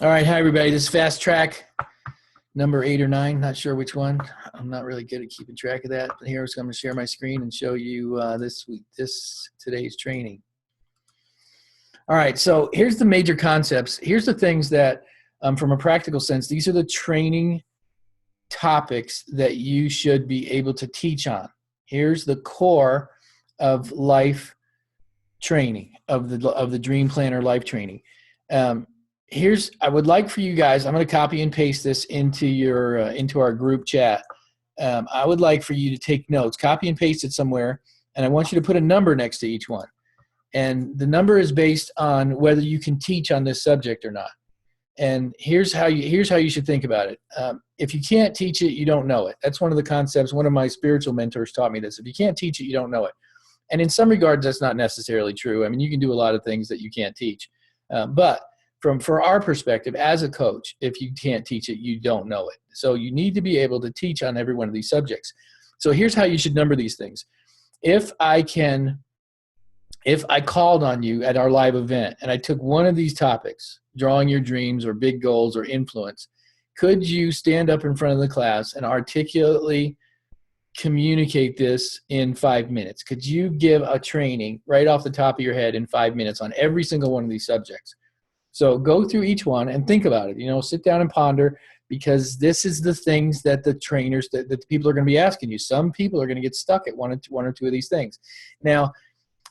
All right, hi everybody. This is Fast Track number 8 or 9. Not sure which one. I'm not really good at keeping track of that. But here, so I'm going to share my screen and show you today's training. All right, so here's the major concepts. Here's the things that, from a practical sense, these are the training topics that you should be able to teach on. Here's the core of life training, of the Dream Planner life training. I would like for you guys, I'm going to copy and paste this into our group chat. I would like for you to take notes, copy and paste it somewhere, and I want you to put a number next to each one. And the number is based on whether you can teach on this subject or not. And here's how you should think about it. If you can't teach it, you don't know it. That's one of the concepts. One of my spiritual mentors taught me this. If you can't teach it, you don't know it. And in some regards, that's not necessarily true. I mean, you can do a lot of things that you can't teach. But for our perspective as a coach, if you can't teach it, you don't know it. So you need to be able to teach on every one of these subjects. So here's how you should number these things. If I called on you at our live event and I took one of these topics, drawing your dreams or big goals or influence, could you stand up in front of the class and articulately communicate this in 5 minutes? Could you give a training right off the top of your head in 5 minutes on every single one of these subjects? So go through each one and think about it. Sit down and ponder, because this is the things that the trainers, that the people are going to be asking you. Some people are going to get stuck at one or two of these things. Now,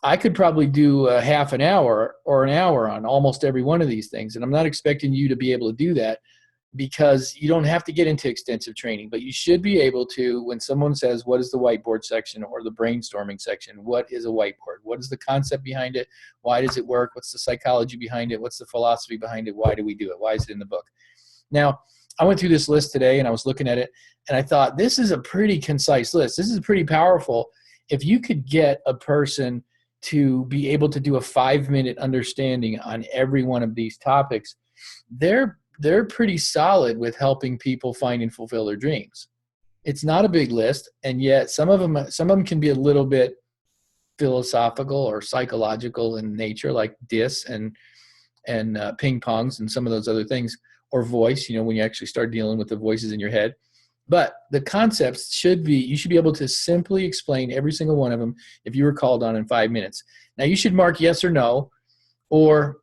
I could probably do a half an hour or an hour on almost every one of these things, and I'm not expecting you to be able to do that, because you don't have to get into extensive training, but you should be able to, when someone says, what is the whiteboard section or the brainstorming section? What is a whiteboard? What is the concept behind it? Why does it work? What's the psychology behind it? What's the philosophy behind it? Why do we do it? Why is it in the book? Now, I went through this list today and I was looking at it and I thought, this is a pretty concise list. This is pretty powerful. If you could get a person to be able to do a 5-minute understanding on every one of these topics, they're pretty solid with helping people find and fulfill their dreams. It's not a big list, and yet some of them can be a little bit philosophical or psychological in nature, like DISC and ping pongs and some of those other things, or voice, when you actually start dealing with the voices in your head. But the concepts you should be able to simply explain every single one of them if you were called on in 5 minutes. Now, you should mark yes or no, or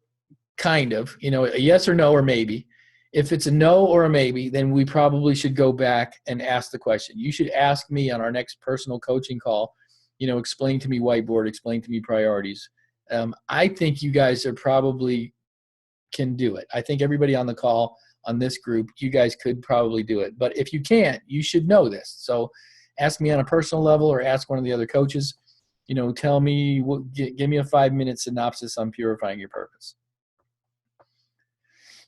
kind of, a yes or no or maybe. If it's a no or a maybe, then we probably should go back and ask the question. You should ask me on our next personal coaching call, explain to me whiteboard, explain to me priorities. I think you guys probably can do it. I think everybody on the call on this group, you guys could probably do it. But if you can't, you should know this. So ask me on a personal level or ask one of the other coaches, tell me, give me a 5-minute synopsis on purifying your purpose.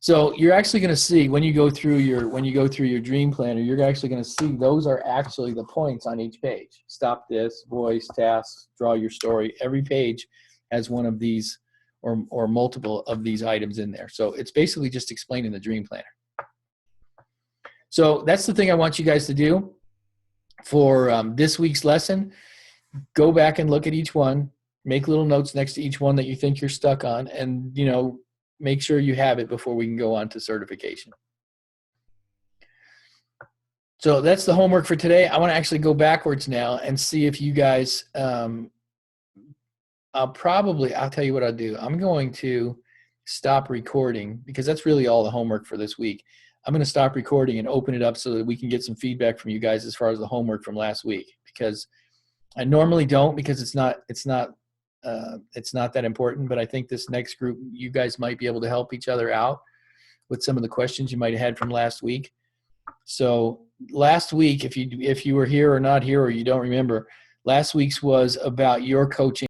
So you're actually going to see when you go through your dream planner, you're actually going to see those are actually the points on each page. Stop this, voice, tasks, draw your story. Every page has one of these or multiple of these items in there. So it's basically just explaining the dream planner. So that's the thing I want you guys to do for this week's lesson. Go back and look at each one, make little notes next to each one that you think you're stuck on, and make sure you have it before we can go on to certification. So that's the homework for today. I want to actually go backwards now and see if you guys, I'll tell you what I'll do. I'm going to stop recording, because that's really all the homework for this week. I'm going to stop recording and open it up so that we can get some feedback from you guys as far as the homework from last week, because I normally don't, because it's not that important, but I think this next group, you guys might be able to help each other out with some of the questions you might have had from last week. So last week, if you were here or not here, or you don't remember, last week's was about your coaching